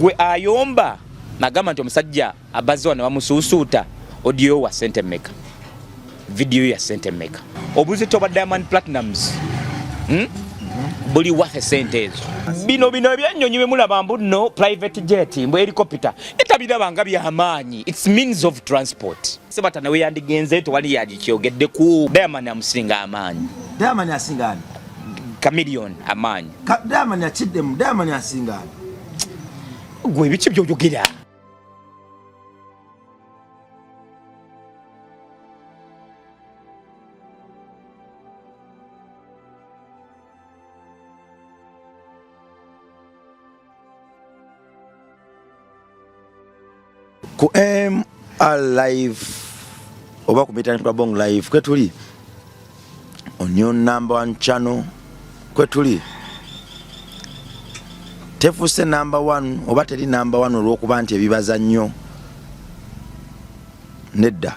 gwe ayomba nagamba nti omusajja abazwa ne bamusuusuuta audio wa sente mmeka video ya sente mmeka obuzito bwa Diamond Platnumz buli wafe sente ezo bino ebyannyonyi bye mulaba mbuno private jet mbu helicopter etabiraba byamaanyi it's means of transport sebata nawe yandigenze tewali yagikyogedde ku Diamond amusinga amaanyi. Diamond asinga ani? Chameleon amaanyi. Diamond akiddemu Diamond asinga ani? Gwe biki by'oyogera? Ku MR Live oba ku Meeting Club Live kwetuli on your number 1 channel kwetuli tefuse number 1 oba teri number 1 olwokuba nti ebibaza nnyo nedda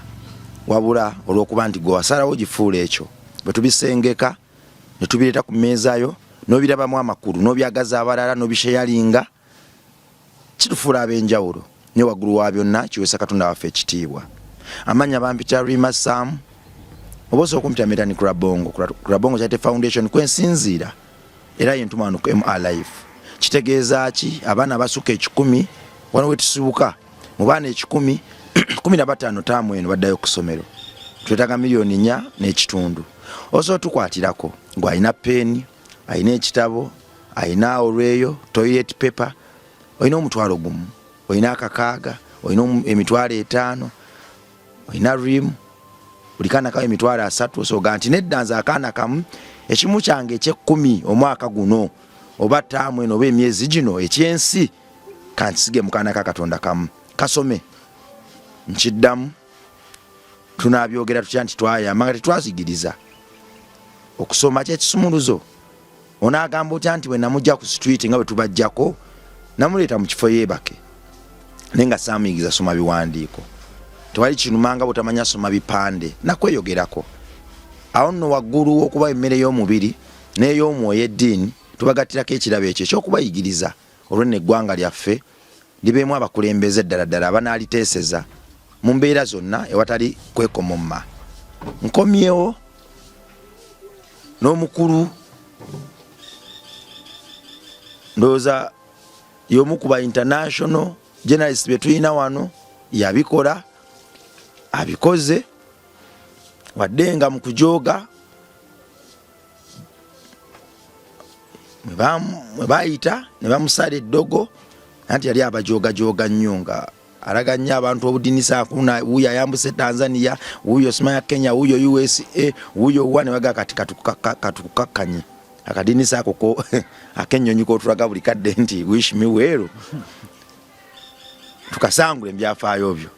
wabula olwokuba nti gwe wasalawo gifuula ekyo bwe tubisengeka ne tubireeta ku mmeeza yo n'obirabamu amakulu n'obyagaza abalala n'obisheyalinga kitufuula ab'enjawulo ne waggulu wa byonna kiwesa Katonda waffe ekitiibwa. Amanya bampita Rima Sam oboso okumpita Meeting Club Bongo Charity Foundation kwensinziira era yentuma wano ku MR Live. Kitegeeza ki abaana basuka 10 wano wetusubuka mu baana 10 15 taamu eno baddayo ku ssomero twetaaga miliyoni 4 n'ekitundu. Oso tukwatirako gwe alina peni alina ekitabo alina olweyo toilet paper olina omutwalo gumu olina akakaaga olina emitwalo 5 olina rim bulikana kawe emitwalo 3 osoga nti neddanza akaana kamu ekimu kyange ekye10 omwaka guno oba taamu eno oba emyezi gino ekyensi kansige mukaana ka Katonda kamu kasome nkiddamu tunabyogera tutya nti twayamba tetwazigiriza okusoma kyekisumuluzo onagamba otya nti we namujja ku street nga bwe tubajjako namuleeta mu kifo yeebake nenga samuyigiza soma biwandiiko tewali kinumanga butamanya soma bipande nakweyogerako awo nno waggulu okuba emmere y'omubiri n'ey'omwoyo eddiini tubagatirako ekirabo ekyo ekyokubayigiriza olw'enno eggwanga lyaffe libeemu abakulembeze ddala abanaaliteeseza mu mbeera zonna ewatali kwekomomma. Nkomyewo n'omukulu ndowooza y'omu ku ba international journalist be tulina wano yabikola abikoze wadde nga mu kujooga mwe bayita ne bamusala eddogo anti yali abajooga nnyo nga alaga nnyo abantu obudinisa kuna wuyo ayambuse Tanzania wuyo Smaya Kenya wuyo USA wuyo wane waga katukakanye akadinisa akoko akennyonyi ko tulaga buli kadde nti wish me well tukasangule ebyafaayo byo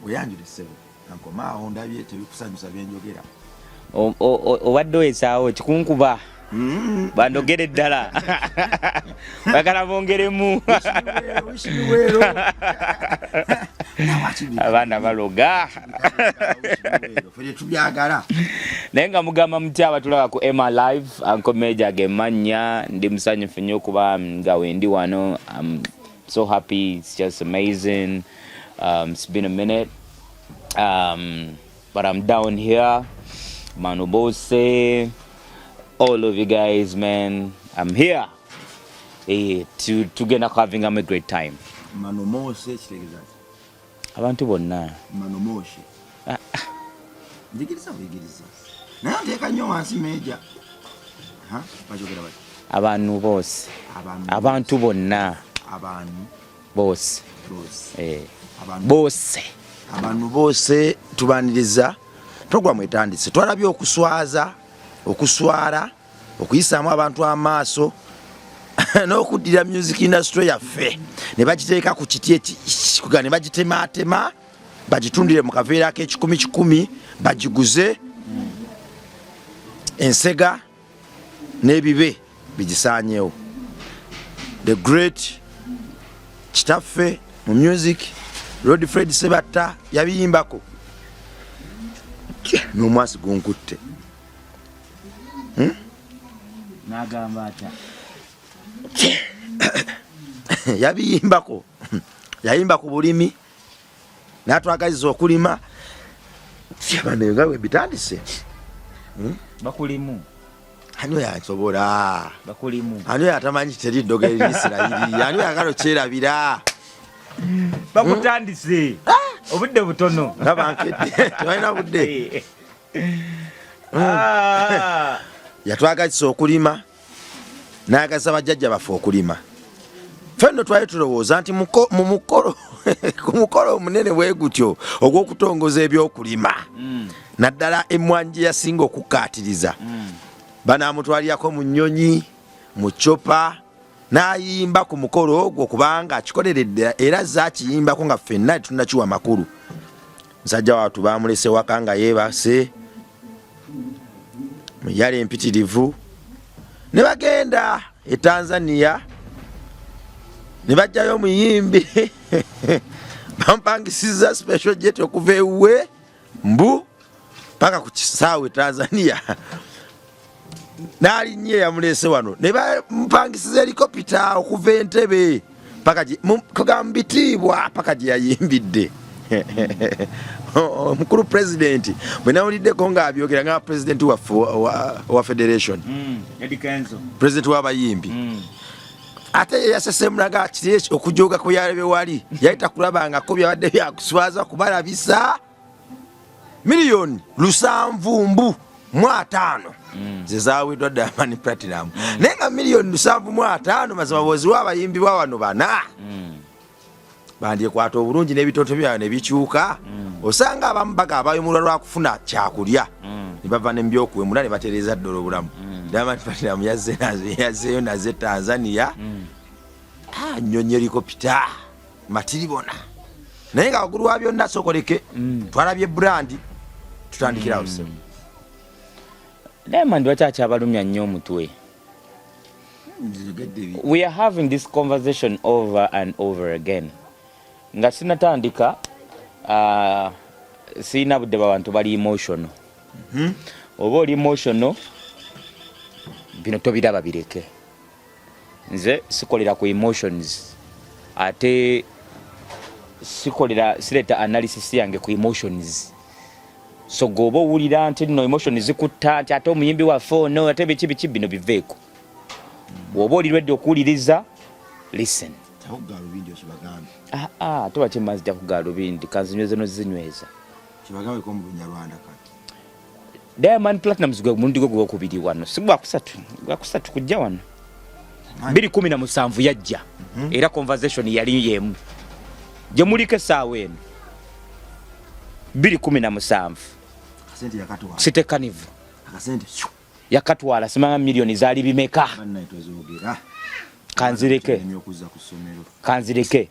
uyanjule sebo nankoma ondabye tebikusanyusa byenjogera obadde oyesaawo kikunkuba bandogere ddala bagala bongeremu abaana baloga naye nga mugamba muti abatulaba ku MR Live Uncle Major gemanya ndi musanyufu nnyo okuba nga wendi wano. I'm so happy, it's just amazing. It's been a minute, but I'm down here. Manu Bose, all of you guys, man, I'm here together having a great time. Manu Mose kitegeza abantu bonna Manu Mose ndigiriza bigiriza naye nteeka nnyo wansi Meja bajogera bati abantu bose abantu bonna bose bose abantu bose tubaniriza programu etandise twalabye okuswaza okuswara okuyisaamu abantu amaaso n'okuddira music industry yaffe ne bagiteeka ku kiti ne bagitematema bagitundire mu kaveera ak'ekikumi bagiguze ensega n'ebibe bigisaanyewo. The great kitaffe mu music Lord Fred Sebatta yabiyimbako n'omwasi gunkutte n'agamba ata yabiyimbako yayimba ku bulimi n'atwagaliza okulima nga bwe bitandise bakulimu ani oyo ansobola bakulimu ani oyo atamanyi teri ddogo erisirayiri ani oyo agala okyerabira bakutandise obudde butono nga bankedde tebalina budde yatwagaliza okulima n'ayagaliza bajjajja baffe okulima fenno twali tulowooza nti ku mukolo omunene bwe gutyo ogw'okutongoza ebyokulima naddala emmwanyi gye yasinga okukkaatiriza banaamutwalirako mu nnyonyi mu copa n'ayimba ku mukolo ogwo kubanga akikoleredde era zakiyimbako nga ffenna tetunnakiwa makulu. Musajja watu bamulese waka nga yeebase muyale empitirivu ne bagenda e Tanzania ne bajjayo omuyimbi bampangisiza special jet okuva ewuwe mbu paka ku kisaawe Tanzania n'alinnye yamulese wano ne bampangisiza helikopita okuva Entebbe paka kugambitiibwa paka gye yayimbidde omukulu president bwe nawuliddeko ng'abyogera nga president wa federation president w'abayimbi ate yasesemulaga kiri okujoga ku yalebe wali yayita kulabangako byabadde byakuswaza kubalabisa miliyoni 705 zezaweddwa Diamond Platinum naye nga miliyoni 705 mazima bozi w'abayimbi bwa wano bana bandyekwata obulungi n'ebitoto byayo ne bikyuka osanga abamu bagaabayumulwa lwakufuna kyakulya ne bava ne mbyokuwemula ne batereeza ddala obulamu. Diamond Platinum yazzeeyo naze Tanzania nnyonyi helikopita matiribona naye nga waggulu wa byonna sokoleke twalabye brandi tutandikirawo semu. Diamond wakyakyabalumya nnyo omutwe. We are having this conversation over and over again. Nga sinatandika sina budde babantu bali emotional. Oba oli emotional bino tobiraba bireke. Nze sikolera ku emotions ate sireta analysis yange ku emotions. So gobo owulira nti no emotions zikutta nti ate omuyimbi wa phone ate biki bino biveeko. Woba olirwedde okuwuliriza listen. Takugalubindi okibagambe. Tuba kimazi takugalubindi kanzinyweze nozinyweza. Kibagambe ko mu Bunyarwanda kati. Diamond Platinum zigwe mundi gwo kubiri wano. Sigwa kusatu kujja wano. 2017 yajja. Era conversation yali yemu. Je mulike saawe eno. 2017. Kasente yakatwala. Sitekanivu. Kasente. Yakatwala simanga milioni zali bimeka. Banna itozogera. Kanzireke. Kanzireke.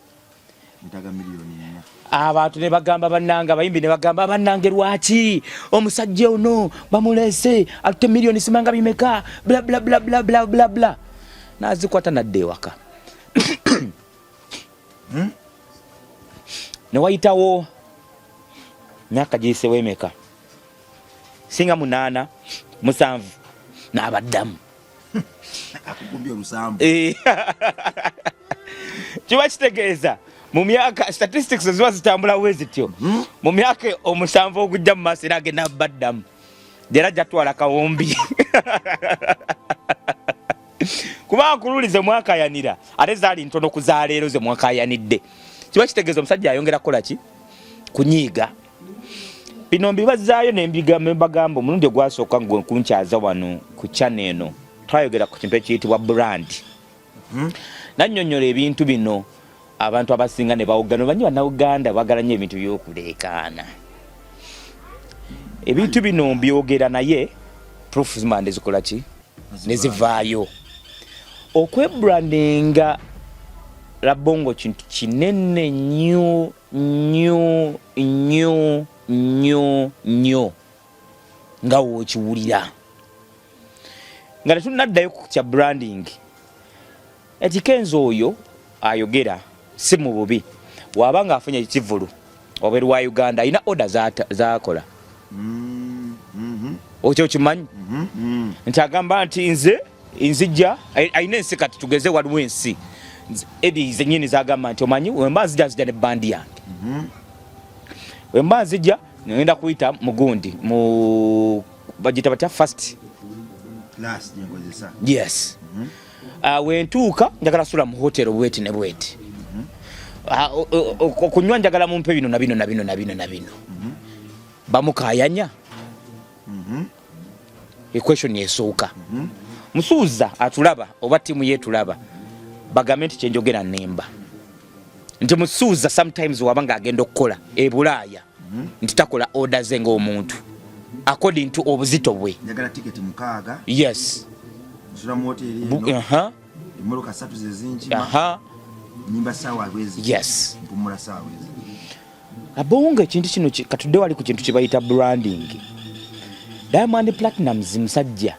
Ntaga milioni nnya. Abantu ne bagamba bannanga bayimbi ne bagamba bannange lwaki omusajja ono bamulese ate milioni simanga bimeka bla bla bla bla bla bla bla nazikwata nadde waka. Ne wayitawo myaka giyise wemeka singa 8 7 n'abaddamu akugumbye olusambu kiba kitegeeza mu myaka statistics ziba zitambula wezityo mu myaka 7 okujja mu maaso era agenda abaddamu era jatwala kawombi kuba akululize mwaka yanira ate zaali ntono kuzaala ero ze mwaka yanidde kiba kitegeeza omusajja ayongera kukola ki kunyiiga bino mbibazaayo nembagamba omulundi ogwasooka kunkyaza wano ku channel eno twayogera ku kintu ekiyitibwa brand nannyonnyola ebintu bino abantu abasinga ne bawogana banyi bannayuganda bagala nnyo ebintu by'okuleekaana ebintu bino mbyogera naye proof zimande zikola ki ne zivaayo okwebrandinga Labongo kintu kinene nnyo nga wokiwulira nga tetunaddayo ku kya branding ekikenzo oyo ayogera si mu bubi waba nga afunye ekivulu obeeri wa Uganda alina order zakola okyo kimanyi nti agamba nti nze nzijja ayina ensi kati tugeze waliwo ensi edi zenyini zagamba nti omanyi wemba nzijja ne bandi yange wemba nzijja ngenda kuyita mugundi mu bagita batya first class nkozesa yes wentuuka njagala sula mu hotel bweti ne bweti okunywa njagala mumpe bino na bino bamukayanya equation yesooka musuuza atulaba oba timu yetulaba bagambe nti kyenjogera nemba nti musuuza sometimes wabanga agenda okukola ebulaaya nti takola order ze ng'omuntu according to obuzito bwe njagala ticket mukaaga yes nsula mu hoteli emmoloka 3 zezinjima nyimba sawa abwezi yes mpumula sawa abwezi abonga ekintu kino katudde wali ku kintu kye bayita branding Diamond Platnumz musajja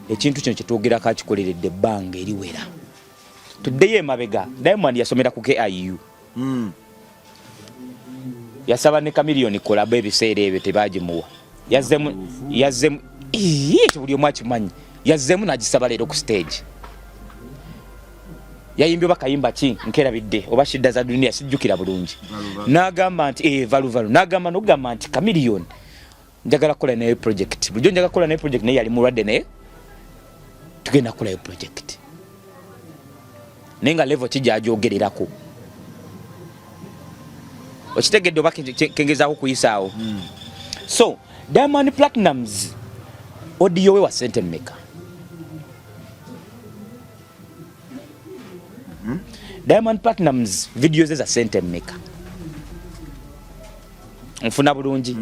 ekintu kino kyetwogerako akikoleredde ebbanga eriwera tuddeyo emabega Diamond yasomera ku KIU yasaba ne Chameleone kolabo ebiseera ebyo tebagimuwa yazzemu ekyo buli omu akimanyi yazzemu n'agisaba leero ku stage yayimbye bakayimba ki nkerabidde oba shidda za dunia sijjukira bulungi n'agamba nti valuvalu n'agamba n'okugamba nti Chameleone njagala kukola naye project bulijjo njagala kukola naye project naye yali mulwadde naye tugenda kukola project naye nga level kijajoogererako okitegedde oba kengezaako kuyisaawo so Diamond Platnumz audio we wa sente mmeka Diamond Platnumz video ze za sente mmeka nfuna bulungi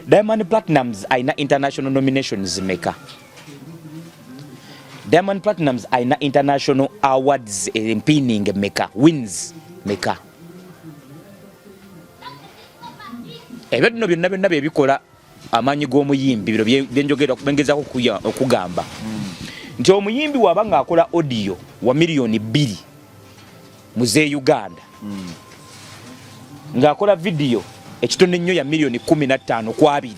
Diamond Platnumz aina international nominations meka Diamond Platnumz aina international awards empinning meka wins meka ebyo bino byonna byebikola amanyi g'omuyimbi bino byenjogera okubengezaako okugamba nti omuyimbi wabanga akola audio wa milioni 2 muze Uganda ng'akola video ekitonde nnyo ya milioni 15 ku 2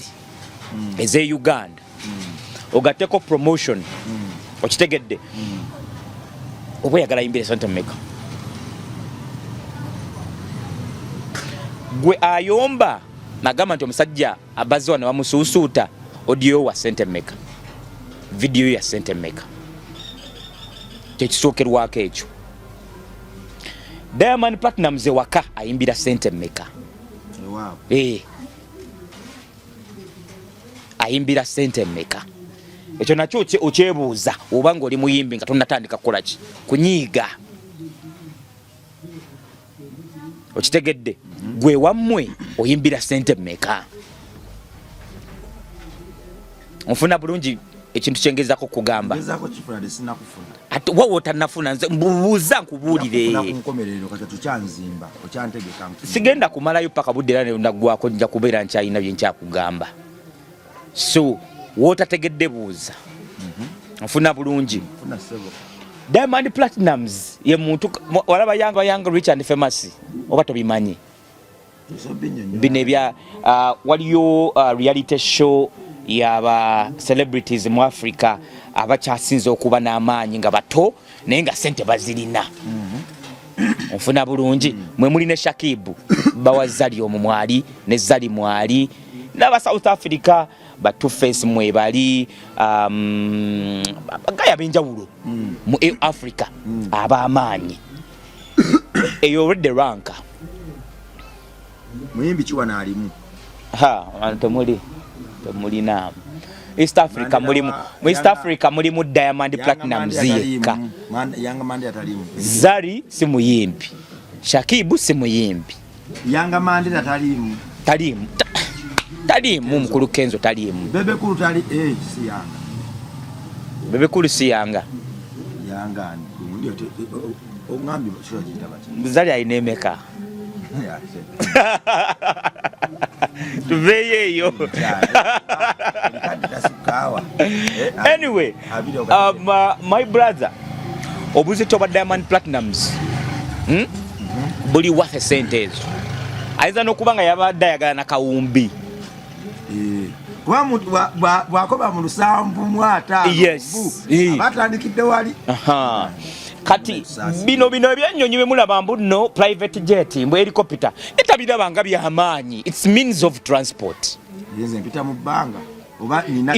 eze Uganda ogateko promotion okitegedde oba yagala yimbire sente mmeka gwe ayomba nagamba nti omusajja abazze wano bamusuusuuta audio wa sente mmeka video ya sente mmeka kyekisookerwako ekyo Diamond Platnumz waka ayimbira sente mmeka wow ayimbira sente mmeka ekyo nakyo okyebuuza oba ng'oli muyimbi nga tonnatandika kukola ki kunyiiga okitegedde gwe wammwe oyimbira sente mmeka onfuna bulungi ekintu kyengezako kugamba ate wawe otannafuna nze mbubuuza nkubuulire sigenda kumalayo paka budde era naggwako nja kubeera nkyalina bye nkyakugamba so wootategedde buuza nfuna bulungi Diamond Platnumz ye muntu walaba young rich and famous oba tobimanyi bino ebya waliyo reality show yaba celebrities mu Africa abakyasinze okuba n'amaanyi nga bato naye nga sente bazirina nfuna bulungi mwe muli ne Shakibu bawazali omumwali ne Zali mwali n'aba South Africa ba Two Face mwe bali gaya benjawulo mu Africa ab'amaanyi eyo already ranka muyimbi kiwana alimu temuli naam East Africa mulimu Diamond Platnumz yekka Yanga Mandi atalimu Zari si muyimbi Shakibu si muyimbi Yanga Mandi talimu mukulu Kenzo talimu Bebe Kulu tali si Yanga Bebe Kulu si Yanga ndio ongambi shira kitaba Zari ainemeka tuveyeyo anyway my brother obuzito bwa Diamond Platnumz buli worth sente ezo aiza n'okuba nga yabadde ayagala na kawumbi kuba muntu bwakoba mu lusambu mwata batandikidde wali kati bino ebyennyonyi bye mulaba mbuno private jet mbu helicopter etabirabanga byamaanyi. It's means of transport. mpita mu bbanga oba nina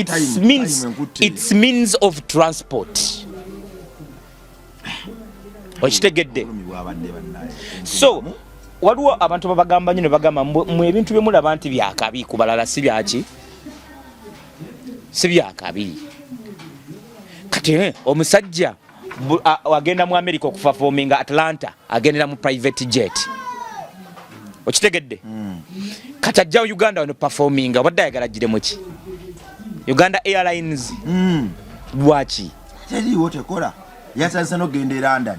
it's means of transport. Okitegedde? So waliwo abantu babagamba nnyo ne bagamba mu ebintu bye mulaba nti byakabi ku balala si byaki si byakabi. Kati omusajja agenda mu America okuperforminga Atlanta agendera mu private jet. Okitegedde? Kati ajja Uganda wano performinga obadde ayagala giremu ki? Uganda Airlines lwaki? Teriiwo tekola yasanze n'ogenda e London.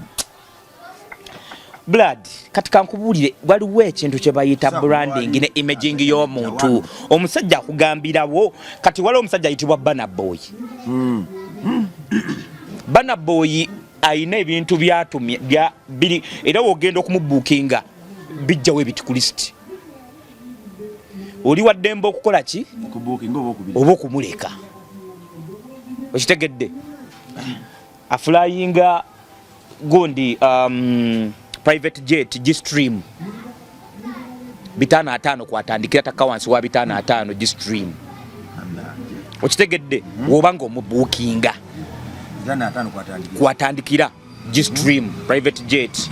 Blood, kati kankubuulire waliwo ekintu kye bayita branding ne imaging y'omuntu. Omusajja akugambirawo kati waliwo omusajja ayitibwa Burna Boy. Burna Boy ayina ebintu byatumye biri era wogenda okumubuukinga bijjawo ebiti ku list. Oli waddemba okukola ki? Kubuukinga oba okumuleka. Okitegedde? Aflyinga gundi private jet G-Stream 5 kwatandikira taka wansi wa 5 G-Stream. Okitegedde? Wobanga omubuukinga 5 kwatandikira G-Stream private jet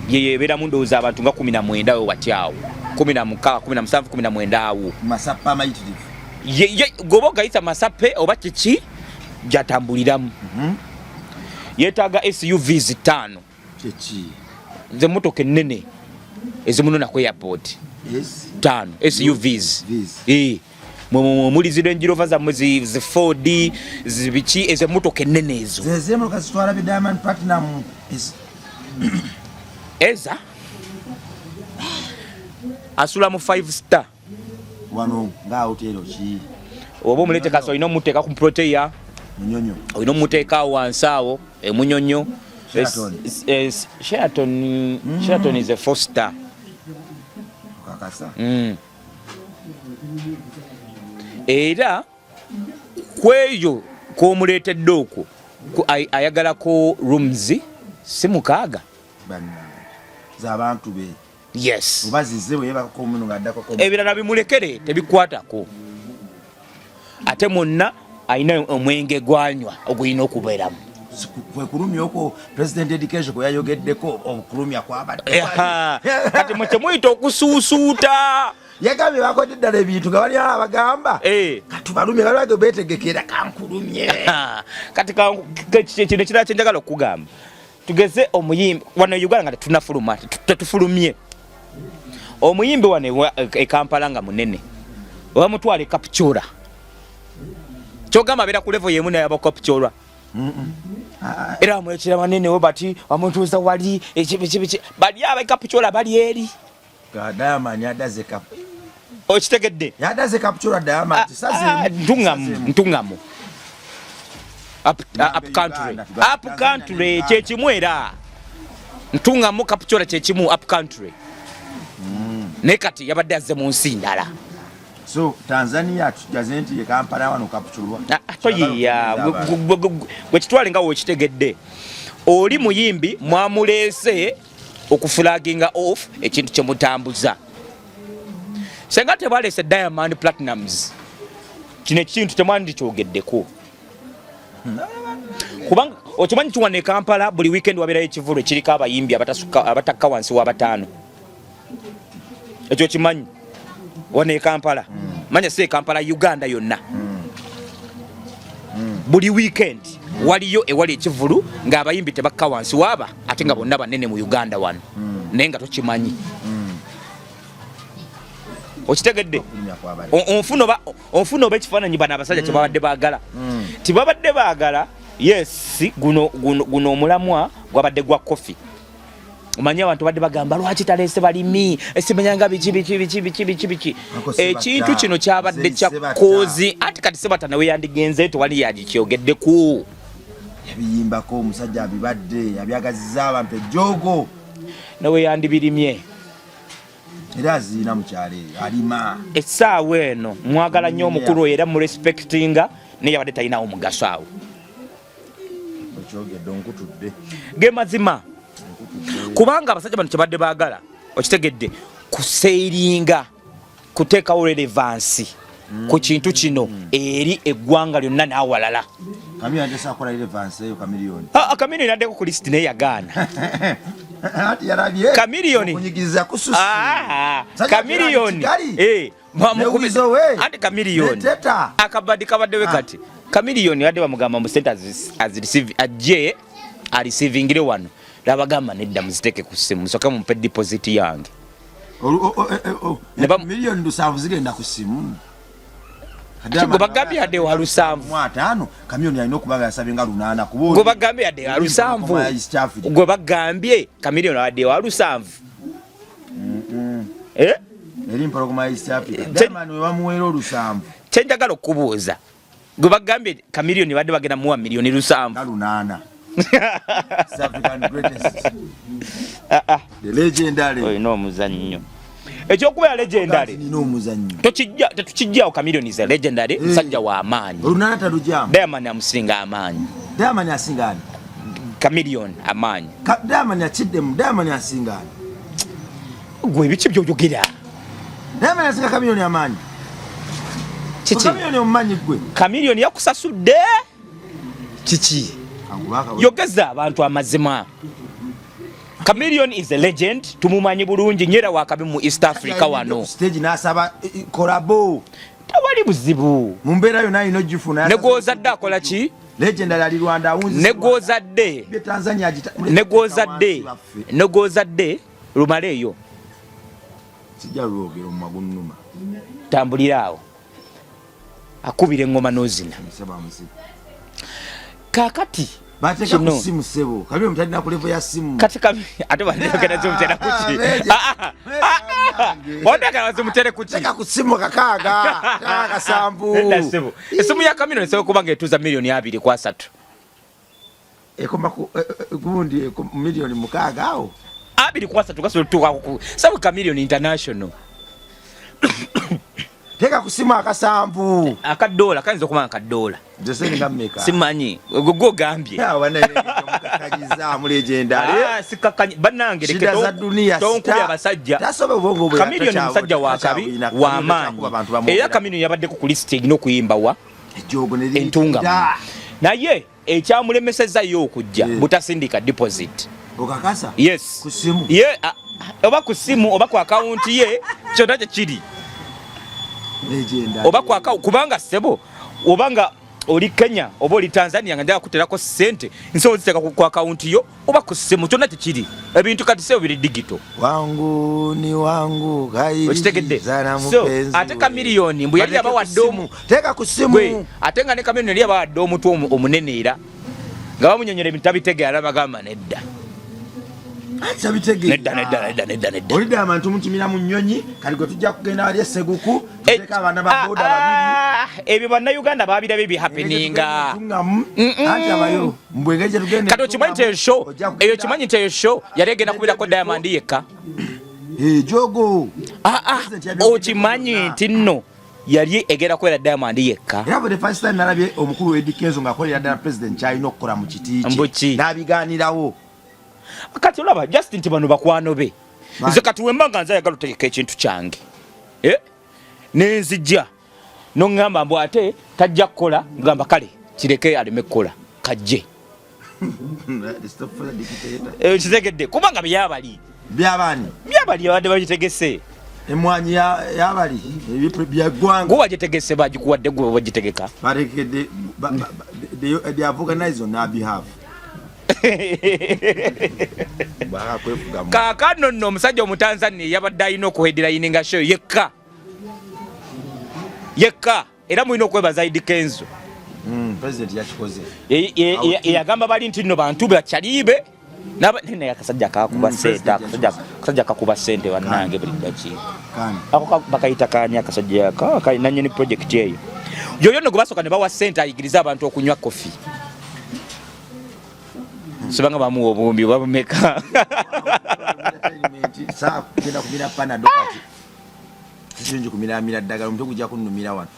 yeyebera mu ndowooza abantu nga 19 we watyawo 16 17 19 awo masapa mayitirivu gobo gayita masape oba kiki jatambuliramu. Yetaaga SUVs 5 kiki nze motoka ennene ezimunona ku airport 5 SUVs muli zi Range Rover zammwe zi 4D zibiki ezo motoka ennene ezo zezemo kasitwala bi Diamond Platinum eza asula mu 5 star wano nga hotelo ki oba omulete kaso ino muteeka ku protein munyonyo ino muteeka wansi awo emunyonyo. Sheraton is a 4 star. Kakasa. Era kweyo komuletedde okwo ayagala ko rooms si mukaaga z'abantu be. Yes. Oba zize bwe yaba ko muno ngaddako ko. Ebirala bimulekere tebikwatako. Ate monna ayina omwenge gwanywa ogulina okubeeramu. Kwe kulumya okwo President Education kwe yayogeddeko okulumya kwabadde. Kati mwe muyita okusuusuuta. Yagambye bakodde ddala ebintu nga bali abagamba. Kati balumye balage beetegekera kankulumye. Kati kino kirala kye njagala okugamba. Tugeze omuyimbi wano Uganda nga tunafuluma tetufulumye. Omuyimbi wano e Kampala nga munene. Oba mutwale Kapchora. Kyogamba beera ku level yemu n'ayaba Kapchora. Era mwekira manene we bati amuntuuza wali ekibiki bali aba Kapchora bali eri. Diamond yadaze kap. Okitegedde? Yadaze Kapchora Diamond saze ntungamu. Up country kyekimu era ntungamu Kapchora kyekimu up country. Ne kati yabadde azze mu nsi ndala. So Tanzania tujaze nti Kampala wano Kapchorwa. Gwe kitwale nga wokitegedde. Oli muyimbi mwamulese okuflaginga off ekintu kye mutambuza. Senga tebalese Diamond Platinums. Kino ekintu temwandi kyogeddeko. Kubanga okimanyi tuwane Kampala buli weekend wabeerayo ekivulu ekiriko abayimbi abatakka wansi wa 5. Ekyo kimanyi wane Kampala. Manya se Kampala Uganda yonna. Buli weekend waliyo ewali ekivulu nga abayimbi tebakka wansi waba ate nga bonna banene mu Uganda wano. Naye nga tokimanyi. Okitegedde? Onfuna oba ekifaananyi bano abasajja kye babadde baagala. Tibabadde baagala yes guno omulamwa gwabadde gwa kofi. Omanyi abantu badde bagamba lwaki talese balimi esimanyanga biki. Ekintu kino kyabadde kya kozi ati kati sebata nawe yandigenze tewali yagikyogeddeku. Yabiyimbako omusajja abibadde yabyagazizza abantu ejjoogo. Nawe yandibirimye. era azina mukyale alima essaawa eno mwagala nnyo omukulu era mu respectinga naye yabadde talinawo mugaso awo okyogedde onkutudde ge mazima kubanga abasajja bano kyebadde baagala okitegedde kuseiringa kuteekawo relevansi ku kintu kino eri eggwanga lyonna n'awalala Kamiliyoni asakola relevance eyo Kamiliyoni Kamiliyoni addeko ku lisiti naye yagaana ati yarabye Kamiliyoni kunyigiza kususu Kamiliyoni ate Kamiliyoni akabadi kabaddewe kati Kamiliyoni adde bamugamba mu center receive ajje arisivingire wano labagamba nedda muziteke ku simu musoka mumpe deposit yange Miliyoni 7 zigenda ku simu Go bagambye ade wa lusanvu mwatano Kamiliyoni alina okuba yasabye nga 8 kubo go bagambye ade wa lusanvu go bagambye Kamiliyoni ade wa lusanvu eri mpologoma East Africa Diamond we bamuwera olusanvu kyenjagala okubuuza go bagambye Kamiliyoni badde bagenda muwa miliyoni lusanvu 8 South African greatest the legendary oyo no muzannyo ekyokuba legendary nino omuzannyo tetukijjawo Kamiliyoni is a legendary musajja wa amaanyi olunana talujamu Diamond amusinga amaanyi Diamond asingani Kamiliyoni amaanyi Diamond akiddemu Diamond asingani gwe biki byojogera Diamond asinga Kamiliyoni amaanyi kiki Kamiliyoni omumanyi gwe Kamiliyoni yakusasudde kiki yogeza abantu amazima Kamiliyoni is a legend tumumanyi bulungi nyera wakabi mu East Africa wano stage nasaba kolabo tawali buzibu mumbera yo nayo nojifuna negozadde akola ki legendary ali Rwanda awunzi negozadde Tanzania negozadde lumaleyo sijja lwogero mu magunuma tambulirawo akubira engoma nozina kakati bateka ku simu sebo Kamiliyoni mutadina ku level ya simu kati ate bandekera zo mutera kuki ondeka wazo mutere kuki teka ku simu kakaaga kasambu sebo esimu ya Kamiliyoni sebo kubanga etuza miliyoni 2 kwa 3 ekoma ku gundi miliyoni mukaaga awo 2 kwa 3 kaso tuka ku sabu Kamiliyoni international teka ku simu akasambu akadola kanzo kumanga kadola Jose ngameka simanyi gogo gambye mukakagiza mu legendary sikakanye banange leketo za dunia tonkuli abasajja tasobe ubongo bwe Kamiliyoni musajja wa kabi wa amaanyi era Kamiliyoni yabadde ku listing no kuyimbawa ejogo ne entunga naye ekyamulemeseza yo okujja butasindika deposit okakasa yes ku simu oba ku simu oba ku account ye kyonna kiri legendary oba ku account kubanga sebo obanga oli Kenya oba oli Tanzania nga njagala kuterako sente nso ziteka ku account yo oba ku simu kyonna kiri ebintu kati sebo biri digital wangu ni wangu gairi okitegedde so ate Kamiliyoni mbu yali abawadde teka ku simu ate nga ne Kamiliyoni yali abawadde omuntu omunene era nga bamunyonyera ebintu tabitegera bagamba nedda acha bitege nedda oli Diamond tumutumira mu nnyonyi kali gwe tujja kugenda ali Seguku tuteka abana ba boda babiri ebyo banna Uganda babirabe bi happeninga ati abayo mbwengeje tugende kato kimanyite show eyo kimanyite show yali egenda kubira ko Diamond yekka jogo okimanyi nti nno yali egenda kwera Diamond yekka era for the first time nalabye omukulu Eddie Kenzo ngakolera ddala president China okukola mu kiti n'abigaanirawo kati olaba Justin nti bano bakwano be nze kati wembanga nze ayagala otegeka ekintu kyange nenzijja noŋŋamba mbu ate tajja kukola ngamba kale kireke aleme kukola kajje kitegedde kubanga byabali abadde bagitegese emwanyi yabali byaggwanga gwe wagitegese bagikuwadde gwe bagitegeka barekedde they have organized on our behalf kaakano nno omusajja omutanzania yabadde alina okuheadlininga show yekka era mulina okwebaza Eddie Kenzo president yakikoze yagamba bali nti nno bantu bakyaliibe naye akasajja kakuba sente akasajja kakuba sente bannange buli dakiika ako bakayita kanya akasajja nanyini project eyo yoyo nno gwe basooka ne bawa sente ayigiriza abantu okunywa kofi sobanga bamuwa obuwumbi babumeka kati saa kugenda kumira panado kati sishinji kumira ddagala omuntu kujja kunnumira wano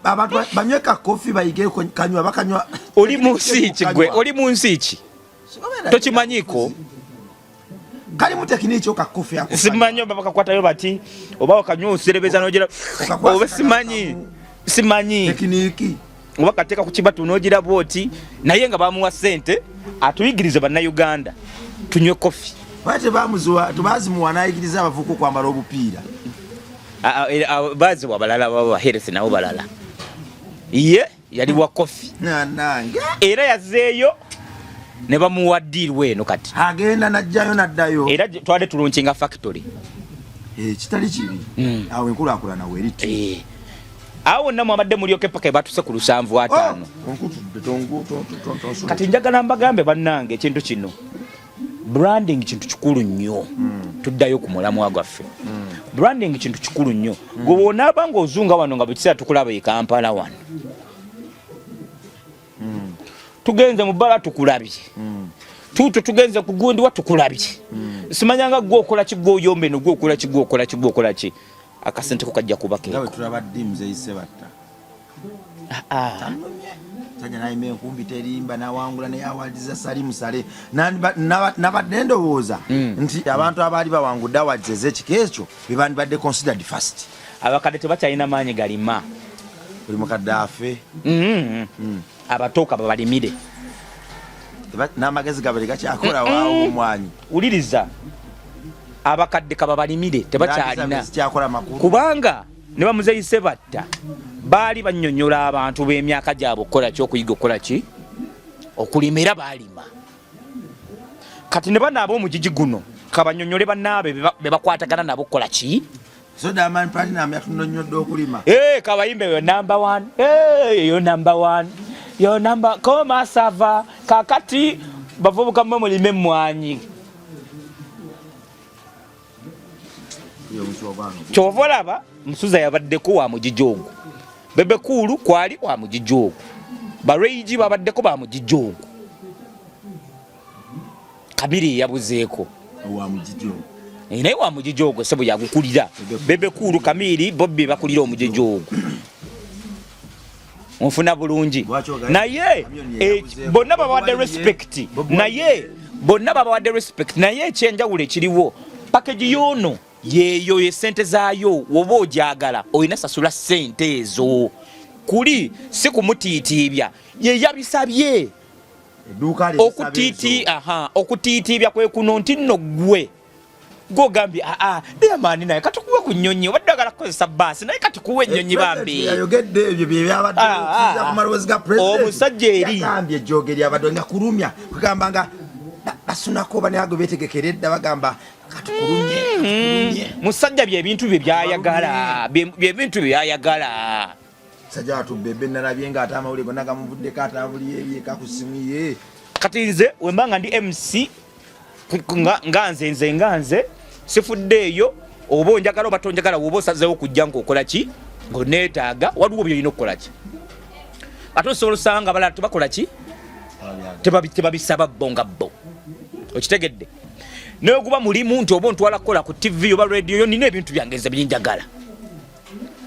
abantu banyweka kofi bayige kanywa bakanywa oli mu nsi ki tokimanyiko kali mu tekiniki oka kofi yako simanyi oba bakakwatayo bati oba okanywa oserebeza n'ogira oba simanyi tekiniki oba kateeka ku kibatu n'ogira bwoti naye nga bamuwa ssente atuyigirize bannayuganda tunywe kofi bate bamuzuwa tubazimuwa n'ayigiriza abavuko kwambala obupiira baziwa balala babaheresi nabo balala ye yali wa kofi nange era yazeeyo ne bamuwa ddiirwa eno kati agenda najjayo naddayo era twade tulunkinga factory kitali kibi awo enkulaakulana weeriti awo namwe abadde mulyoke paka batuse ku 7:5 kati njagala mbagambe bannange ekintu kino branding kintu kikulu nnyo tuddayo ku mulamwa gwaffe branding kintu kikulu nnyo gwe onaaba ng'ozunga wano nga bwe kiseera tukulaba e Kampala wano tugenze mu bbala tukulabye tuuto tugenze ku gundi wa tukulabye simanyanga gwe okola ki gwe oyombe no gwe okola ki akasente ko kajja kubake nawe tulaba ddimu zeyise batta tanya naye menkumbi terimba nawangula naye awaliza sali musale nabadde ndowooza nti abantu abaali bawangudde awaliza ez'ekika ekyo bebandibadde considered first abakadde tebakyalina maanyi galima buli mukadde afe abatooka babalimire n'amagezi gabali gakyakola waawo omwanyi uliriza abakadde kababalimire tebakyalina kubanga ne bamuzeyise batta baali bannyonnyola abantu b'emyaka gyabwe okukola ki okuyiga okukola ki okulimira baalima kati ne banaaba omugigi guno kabanyonyole bannaabe be bakwatagana nabo okukola ki so Diamond Platinum yatunonyodde okulima kabayimbe yo number 1 yo number 1 yo number koma sava kakati bavubuka mmwe mulime emmwanyi kyova olaba Musuza yabaddeko wa mugijogo Bebe Cool kwali wa mugijogo Barage babaddeko ba mugijogo Kabiri yabuzeeko wa mugijogo naye wa mugijogo sebo yagukulira Bebe Cool Kamiri Bobby bakulira omugijogo onfuna bulungi naye bonna babawadde respect naye ekyenjawulo ekiriwo package yono yeyo yesente zaayo woba ojagala oyina sasula sente ezo kuli si kumutiitiibya yeyabisabye okutiitiibya kwe kuno nti nno gwe gogambye Diamond naye katukuwe ku nnyonyi obadde agala kukozesa baasi naye katukuwe ennyonyi bambi yayogedde ebyo bye byabadde ku malowezi ga president omusajja eri yagambye ejjoogeri abadde nga kulumya kugamba nga basunako banago betegekeredda bagamba katukulumye musajja byebintu bye byayagala byebintu byayagala sajja atubebe nalabye nga ate amawulire gonna gamuvuddeko atambulye ebyeka ku simu ye kati nze wembanga ndi MC nganze sifuddeeyo oba onjagala oba tonjagala woba osazeewo okujja ng'okola ki ng'oneetaaga waliwo byolina okukola ki ate osobola osanga abalala tebakola ki tebabisaba bo nga bo okitegedde naye oguba mulimu nti oba ontwala kukola ku TV oba radio yo nina ebintu byange byenjagala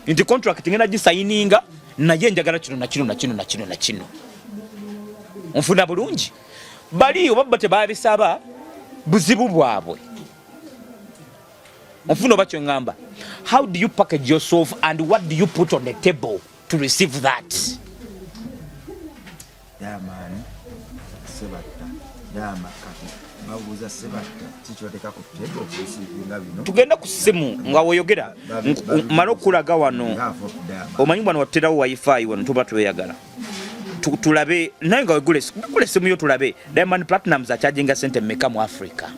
nti contract ngenda gisayininga naye njagala kino nakino onfuna bulungi bali oba tebabisaba buzibu bwabwe onfuna oba kyongamba how do you package yourself and what do you put on the table to receive that Diamond sebatta Diamond babuuza sebatta kikyoteka ku table okusinga bino tugenda ku simu nga woyogera mala okulaga wano omanyi bwana waterawo wifi wano tuba tweyagala tulabe naye nga wegule simu yo tulabe Diamond Platinum akyajinga sente mmeka mu Africa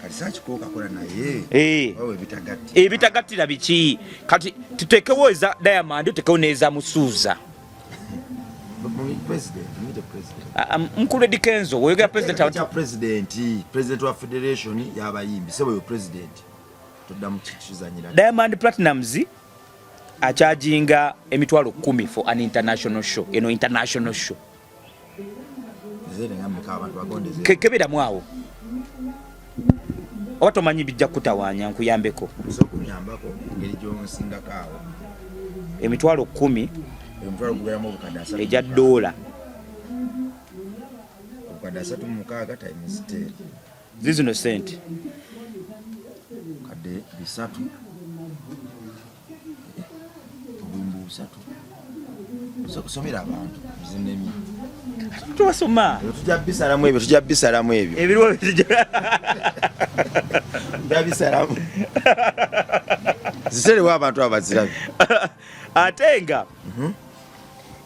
alisakikoka kola naye wawe ebitagattira biki kati tutekewo eza Diamond tutekewo neza Musuza mukulu Dikenzo oyogera president wa federation yabayimbi sebo yo president tuddamu kikizanyira Diamond Platinumz achajinga emitwalo 10 for an international show international show kebera mwawo oba tomanyi bijja kutawaanya nkuyambeko emitwalo 10 ejja $. Zizino sente kadde 3 obumbu 3 kusomera abantu zinemi tubasoma tujja bisalamu ebyo ebirwo bisalamu ziserewa abantu abazirabi ate nga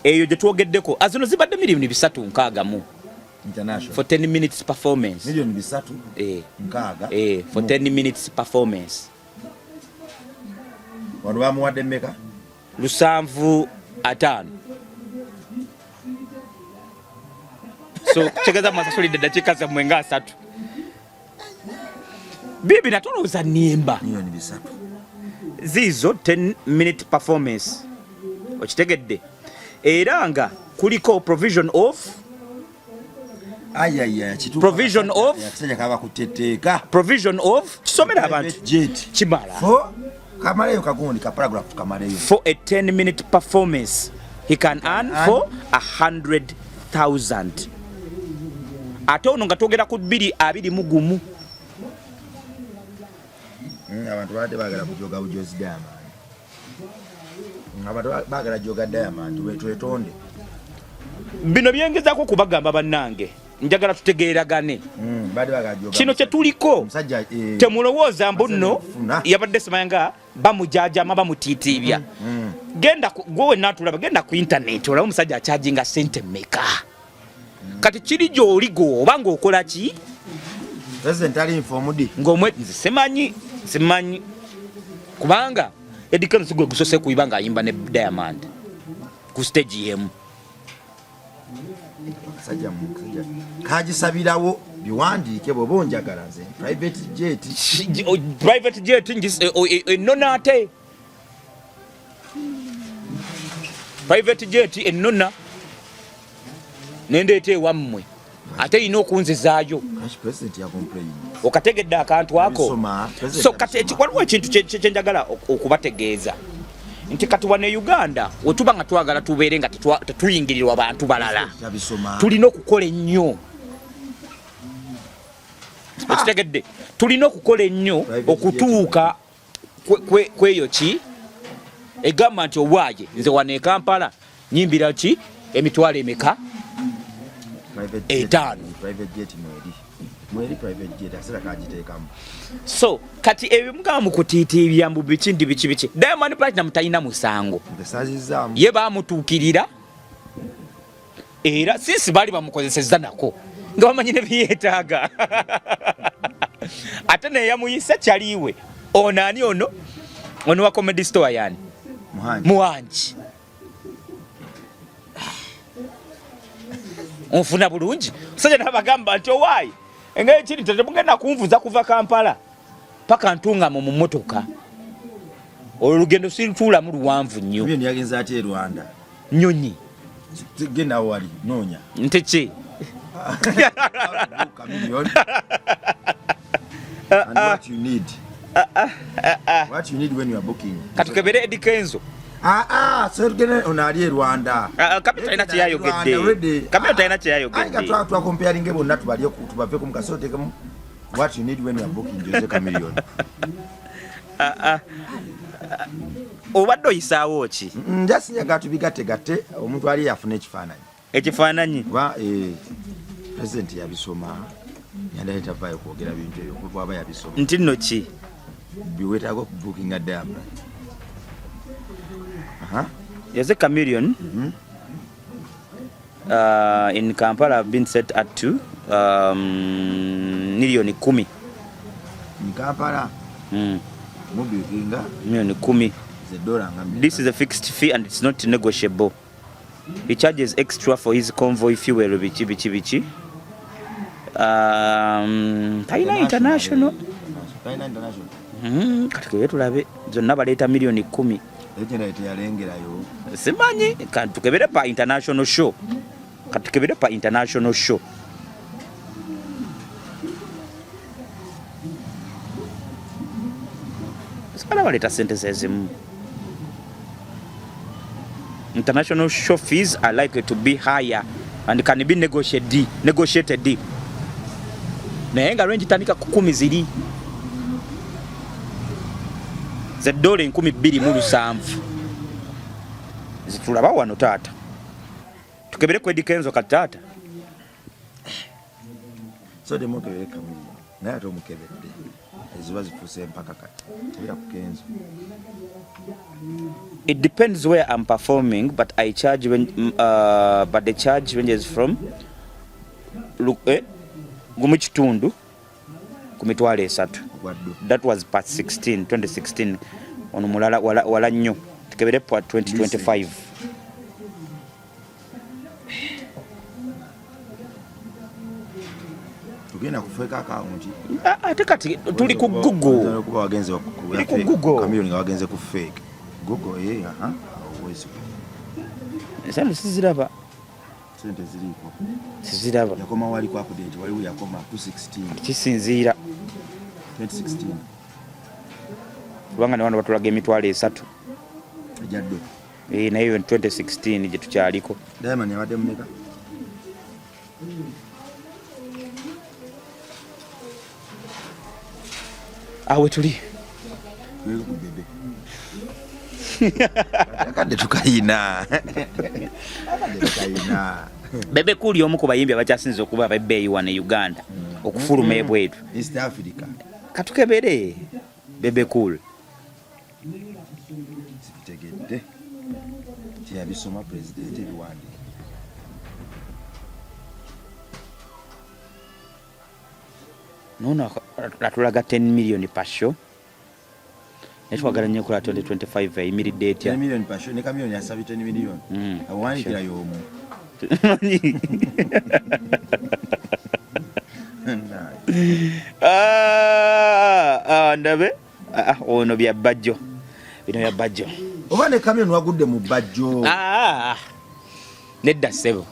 eyo gye twogeddeko azino zibadde miliyoni 360 international for 10 minutes performance miliyoni 360 for 10 minutes performance wano bamuwadde mmeka 750 so chegeza mwasasulidde dakika zammwe nga 3 bibi natolooza nimba miliyoni 3 zizo 10 minute performance okitegedde era nga kuliko provision of provision of kisomera abantu kimala for a 10 minute performance he can earn for 100,000 ate ono nga twogera ku 221 abantu badde bagala kujoga bujozi Diamond abantu bagala joga Diamond twetonde bino byengezako kubagamba bannange njagala tutegeeragane kino kye tuliko temulowooza mbu nno yabadde simayanga bamujajama bamutiitiibya genda gwe natulaba genda ku internet olaba omusajja akyajinga sente meka kati kiri gy'oli gwe oba ng'okola ki president ali informed ng'omwe simanyi kubanga Eddy Kenzo gwe gusose kuyiba ng'ayimba ne Diamond ku stage yemu sajja kagisabirawo biwandiike bwe bonjagala nze private jet ennona ate private jet ennona nendeeta ewammwe ate erina okunzizaayo okategedde akantu ako so kati waliwo ekintu kyenjagala okubategeeza nti kati wane Uganda wetuba nga twagala tubeere nga tetuyingirirwa bantu balala tulina okukola ennyo ekitegedde tulina okukola ennyo okutuuka kweyo ki egamba nti obwaye nze wane e Kampala nyimbira ki emitwalo emeka 5 so kati ebyo mugamba mukutiitiibya mbu biki ndi biki Diamond Platinum talina musango ye baamutuukirira era sinsi baali bamukozesezza nako nga bamanyi ne byetaaga ate naye yamuyisa kyaliwe ono ani ono wa Comedy Store yani Muhanji onfuna bulungi musajja nabagamba nti owaayi engeri kiri tetemugenda kunvuza kuva Kampala paka ntungamo mu mmotoka olugendo sirutuulamu luwanvu nnyo yagenza ate Rwanda nyonyi genda wali noonya nti ki what you need when you are booking katukebere Eddy Kenzo so gene onali Rwanda kapita ina kyayogedde kapita ina kyayogedde anga twa comparing bonna tubaliye tubave ku mukasote kemu what you need when you are booking Jose Chameleone obadde oyisaawo ki njasinyaga tubigategate omuntu ali yafuna ekifaananyi ba president yabisoma yandayita vayo kwogera bintu ebyo kuba aba yabisoma nti nno ki biwetago ku booking a Diamond Jose Chameleone in Kampala have been set at to milioni 10 in Kampala mubikinga milioni 10 $10. This is a fixed fee and it's not negotiable. He charges extra for his convoy fuel bichi Taina International katukebe tulabe zonna baleeta milioni 10 ejenete yalengerayo simanyi katukebere pa international show basigala baleta sente zezimu. International show fees are likely to be higher and can be negotiated. Naye nga range tandika ku 10 ziri. $2 2,700 zitulaba wano taata. Tukebere ku Edikenzo katata. So de mokebere kamili. Naye ate omukebedde. Eziba zifuse mpaka kati. Tubira ku Kenzo. It depends where I'm performing, but I charge when but the charge ranges from gumu kitundu ku mitwalo 3. That was part 16 2016 ono mulala wala nnyo tukebere part 2025. Tugenda kufeka account ate kati tuli ku Google kuba wagenze ku Google kamiliyoni nga wagenze ku fake Google always sente siziraba sente ziriko siziraba yakoma wali kwa update wali yakoma 216 kisinziira 2016 kubanga ne wano batulaga emitwalo 3 ejaddo naye 2016 gye tukyaliko. Diamond yabadde mumeka awe tuli akadde tukayina Bebe Cool y'omu ku bayimbi abakyasinze okuba abebbeeyi wano e Uganda okufuluma ebwetu East Africa katukebere Bebe Cool sibitegedde tiyabisoma president ebiwandi nono atulaga 10 million per show netwagala nnyo kola 2025 eyimiridde etya 10 million per show ne kamiliyoni asabi 10 million awandikira y'omu ndabe ono byabbajjo bino byabbajjo oba ne kamiliyoni wagudde mu bajjo nedda ssebo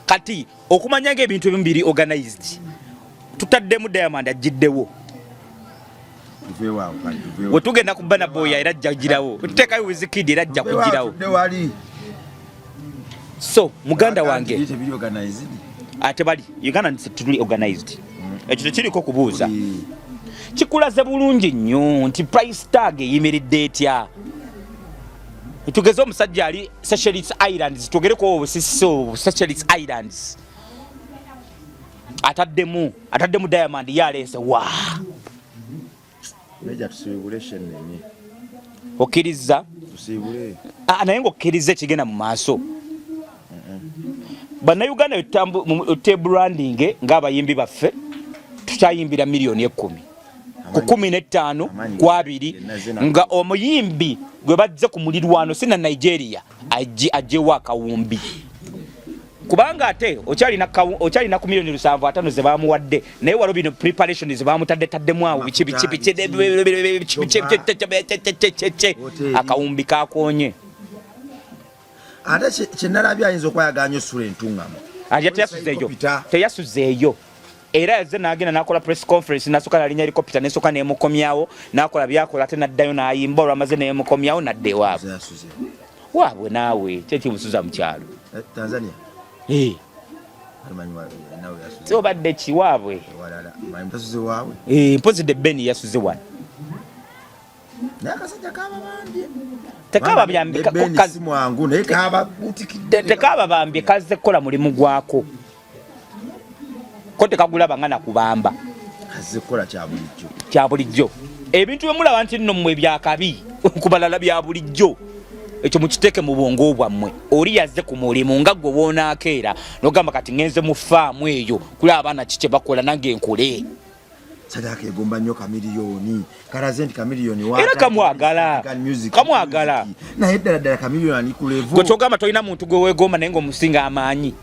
kati okumanya ng'ebintu ebimu biri organized tutaddemu Diamond ajjiddewo we tugenda ku Burna Boy era ajja kugirawo tuteekayo Wizkid era ajja kugirawo so muganda wange ate bali Uganda tuli organized ekyo tekiriko kubuuza kikulaze bulungi nnyo nti price tag eyimiridde etya tugeze omusajja ali Seychelles Islands tugereko obusisiso Seychelles Islands ataddemu Diamond yaleese wa meja tusibule shenenye okiriza tusibule naye ng'okkiriza kigenda mu maaso bannayuganda te branding ng'abayimbi baffe tukyayimbira miliyoni 10 ku 15 ku 2 nga omuyimbi gwe bazze ku mulirwano sina Nigeria ajjewo akawumbi kubanga ate okyalina ku miliyoni 750 ze bamuwadde naye walo bino preparation ze bamutaddetaddemu awo akawumbi kakonye ate kyenalabye ayinza okwayaganya osula entungamo teyasuzeeyo era yazze n'agenda n'akola press conference n'asooka n'alinnya helicopter n'esooka n'emukomyawo n'akola byakola ate n'addayo n'ayimba olwamaze n'emukomyawo n'adda ewaabwe waabwe naawe kyekibusuza mu kyalo Tanzania so badde kiwaabwe mpozi de Beni yasuze wano tekaba bambye kaze kola mulimu gwako ko tekagula bangana kubamba kaze kola kya bulijjo ebintu bemulaba nti nno mmwe byakabi kubalala bya bulijjo ekyo mukiteeke mu bwongo bwammwe oli yazze ku mulimu nga gwe woonakeera n'ogamba kati ngenze mu faamu eyo kuli abaana kike bakola nange nkule sadaka egomba nnyo kamiliyoni kalaze nti kamiliyoni era kamwagala naye ddala kamiliyoni ani ku level gwe kyogamba tolina muntu gwe weegomba naye ng'omusinga amaanyi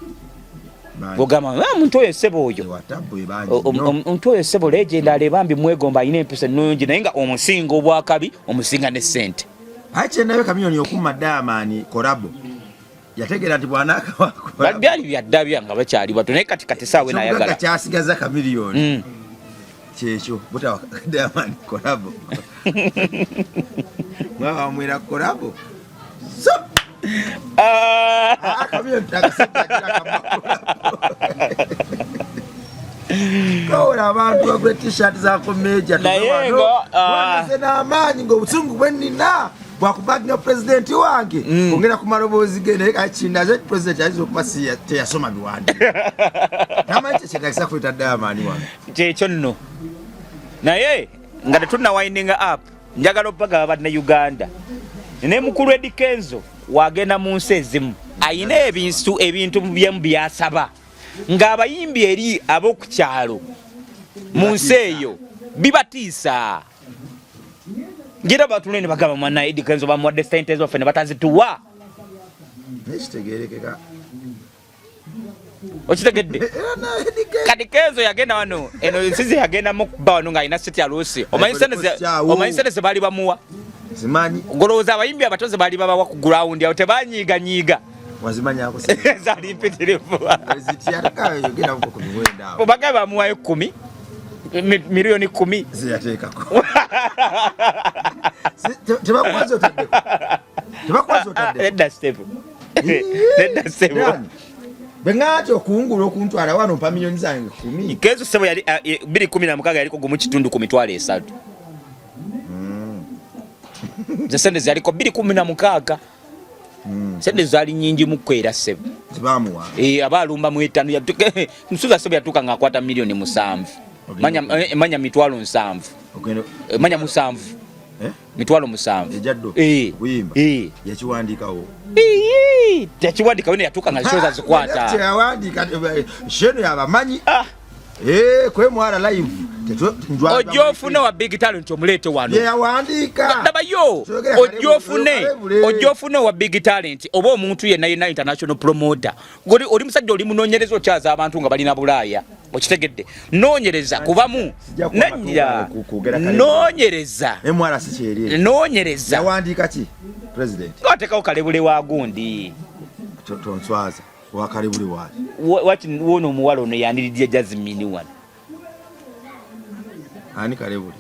ogamba muntu oyo ssebo oyo omuntu oyo ssebo legenda alebambi mwegomba alina empisa ennungi naye nga omusinga obwakabi omusinga ne ssente ache nawe kamiliyoni okumma Diamond kolabo yategera nti bwanaka byali byadda byanga bakyali bato naye kati saawe nayagala kyasigaza kamiliyoni Checho butawa Diamond collabo. Mwa mwira collabo. So kamyo takasajja kama Kora abantu bagwe t-shirt za ko meja nayengo na amanyi ngo busungu bwenina bwakubaginga president wange ongera ku marobozi gene akinda je president alizo kupasiya te yasoma biwandi kama ichi chakisa kuita Diamond wange checho nno naye nga tetuna winding up njagala opaga abadde ne Uganda ne mukulu Eddie Kenzo wagenda mu nsi ezimu ayina ebintu byemu byasaba ng'abayimbi eri ab'okukyalo mu nsi eyo bibatiisa ngira batulene bagamba mwana Eddie Kenzo bamuwadde sente ezo ffene batazituwa nekitegerekeka okitegedde kati Kenzo yagenda wano eno nsizi yagenda mu kuba wano ng'alina siti aluusi omanyi sente ze baali bamuwa zimanyi ngolowooza abayimbi abatoze baali babawa ku ground awo tebanyiiganyiiga wazimanya ako zali mpitirivu zitiyataka yogera uko kubiwenda awo bagaye bamuwayo 10 milioni 10 ziyateekako tebakwazo tadde Ledda step bengacho okuwungula okuntwala wano mpa milioni zange 10 Kenzo sebo yali 2016 yaliko gumu kitundu ku mitwalo 3 zesende zaliko 2016 sende zali nyingi mukwera sebo zibamuwa abalumba mu 5 yatuke msuza sebo yatuka ngakwata milioni 7 manya mitwalo 7 manya 7 mitwalo 7 ejaddo wimba yakiwandikawo yakiwandika wene yatuka nga shoza zikwata yakiwandika sheno yabamanyi kwe mwara live ojofune wa big talent omulete wano yawandika dabayo ojofune wa big talent oba omuntu yenna international promoter goli oli musajja oli munonyereza okyaza abantu nga balina bulaaya okitegedde nonyereza kubamu nonyereza emwara sikyeri nonyereza yawandika ki president atekawo kalebule wa gundi tonswaza wakalebule wali wati wono omuwala ono yandiridde Jasmine wano ani kalebule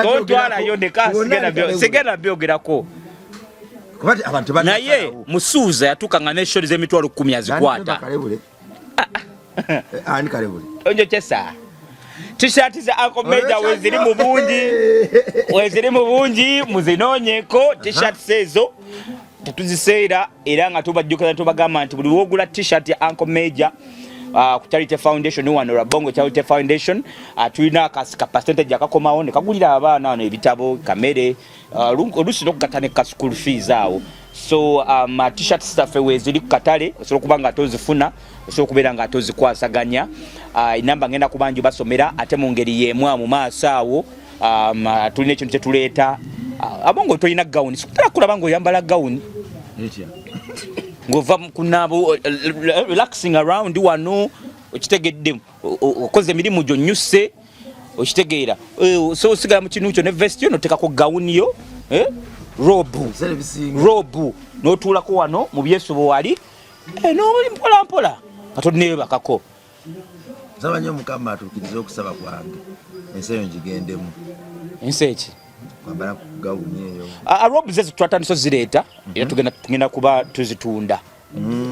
totwala yondeka sigenda byogerako naye musuuza yatuka nga neshori z'emitwalo 10 azikwata ani kalebule onjo kyesa t-shirt za Uncle Major weziri mu bungi muzinonyeko t-shirt sezo tuziseera era nga tubajjukira tubagamba nti buli wogula t-shirt ya Uncle Major ku Charity Foundation wano Rabongo Charity Foundation tulina ka percentage akakomawo ne kagulira abaana wano ebitabo kamere olusi n'okugatane ka school fees awo so t-shirt stuff weziri ku katale osobola okuba nga tozifuna osobola okubeera nga tozikwasaganya inamba ngenda kubanju basomera ate mu ngeri yemu mu maaso awo tulina ekintu kyetuleeta abongo tolina gawuni sikutera kulaba ng'oyambala gawuni ngova kunabo relaxing around wano okitegedde okoze emirimu gyo nyuse okitegeera so osigala mu kinu kyo ne vest yo notekako gawuni yo robu n'otuulako wano mu byesubo wali n'oli mpola mpola katodinebakako nsaba nnyo Mukama atuukirize okusaba kwange ensi eyo ngigendemu ensi eki kwambala gawuni eyo robu zezo twatandise zireeta era tugenda kuba tuzitunda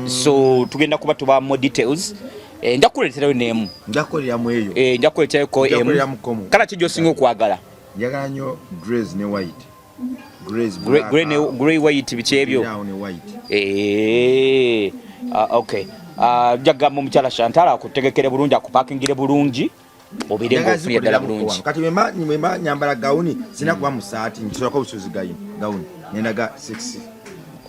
so tugenda kuba tuba more details njakuleeterayo n'emu njakukoleramu eyo njakuleeterako emu kala kijja osinga okwagala njagala nnyo grace ne white grey white biki ebyo okay jagamba omukyala Chantal akutegekere bulungi akupakingire bulungi obire ng'ofunye ddala bulungi kati mwema nyambala gawuni sina kuba mu saati nkisolako busuzi gawuni nendaga 6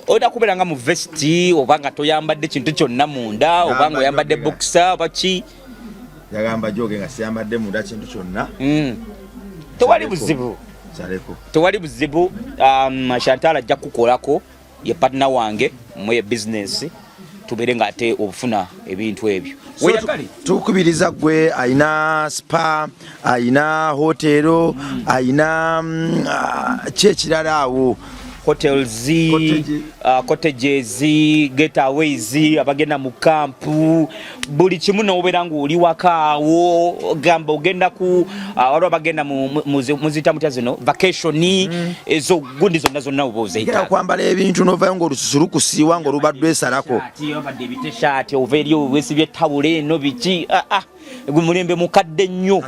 oda kubeera nga mu vesti oba nga toyambadde kintu kyonna munda oba nga oyambadde boxer oba ki yagamba joge nga siyambadde munda kintu kyonna tewali buzibu tewali buzibu Chantal ajja kukolako ye partner wange mu business tubere nga ate obufuna ebintu ebyo tukubiriza gwe ayina spa ayina hotelo ayina kyekirala awo hotels, cottages, getaways, abagenda mu campu, buli kimu n'obeera ng'oli wakaawo, gamba ogenda ku waliwo abagenda muziyita mutya zino vacation, ezo gundi zonna oba ozeyita kwambala ebintu n'ovayo ng'olususu lukusiiwa ng'olubadde esalako obadde ebiteshaati ova eri weesibye ttawulo eno biki mulembe mukadde nnyo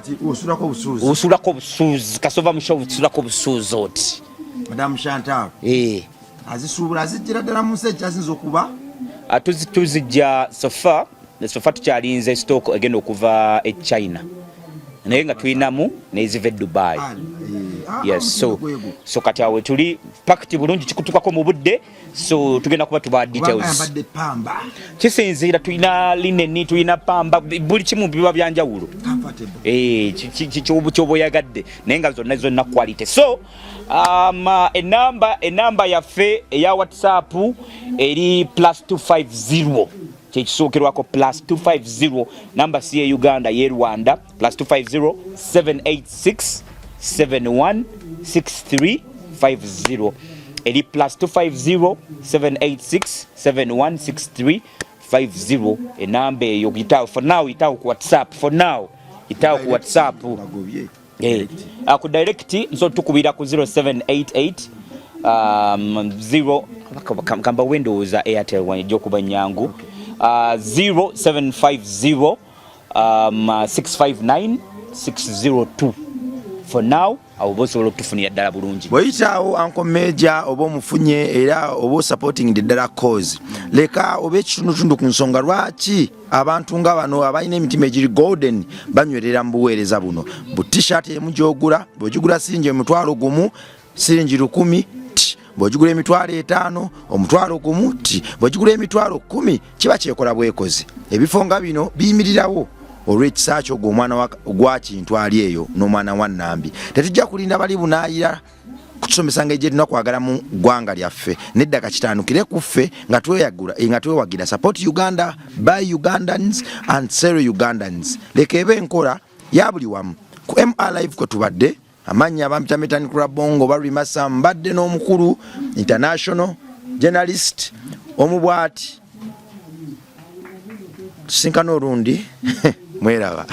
obusulako obusuuzi kasova musha obusulako obusuuzi oti Madam Chantal azisuubula azijjira ddala mu nsi ekyasinza okuba tuzijja sofa tukyalinze stock egenda okuva e China naye nga tulinamu neziva e Dubai. Yes, so kati awe tuli pakiti bulungi kikutukako mu budde, so tugenda kuba tuba details kisinziira tulina linen, tulina pamba, buli kimu biba byanjawulo kyoba oyagadde naye nga zonna quality. So enamba yaffe eya WhatsApp eri +250 kyekisookerwako +250 namba si ye Uganda ye Rwanda +250 786 716350 eri +250 786 716350 enamba eyo gitawo for now itawo ku WhatsApp ku direct nso tukubira ku 0788 0 kamba Windows Airtel wanjo kuba nyangu 0750 659 602 for now awubosobola okutufunira ddala bulungi bweyitaawo Uncle Major oba omufunye era oba supporting the ddala cause leka oba ekitundutundu ku nsonga lwaki abantu nga bano abalina emitima egiri golden banywerera mu buweereza buno bu t-shirt emu gy'ogula bw'ogigula siringi emitwalo gumu siringi 10 bw'ogigula emitwalo 5 omutwalo gumu bw'ogigula emitwalo 10 kiba kyekola bwekozi ebifo nga bino biyimirirawo olw'ekisa kyo gw'omwana gwa kintu ali eyo n'omwana wa Nambi tetujja kulinda bali bunaayira kutusomesa nga ejje kwagala mu ggwanga lyaffe nedda kakitanukire ku ffe nga twewagira support Uganda, buy Ugandans and sell Ugandans. Leka ebe enkola ya buli wamu ku MR Live kwe tubadde amanya abampita Metani Kurabongo Barimasa mbadde n'omukulu international journalist omubwati tusinkana olundi mweraba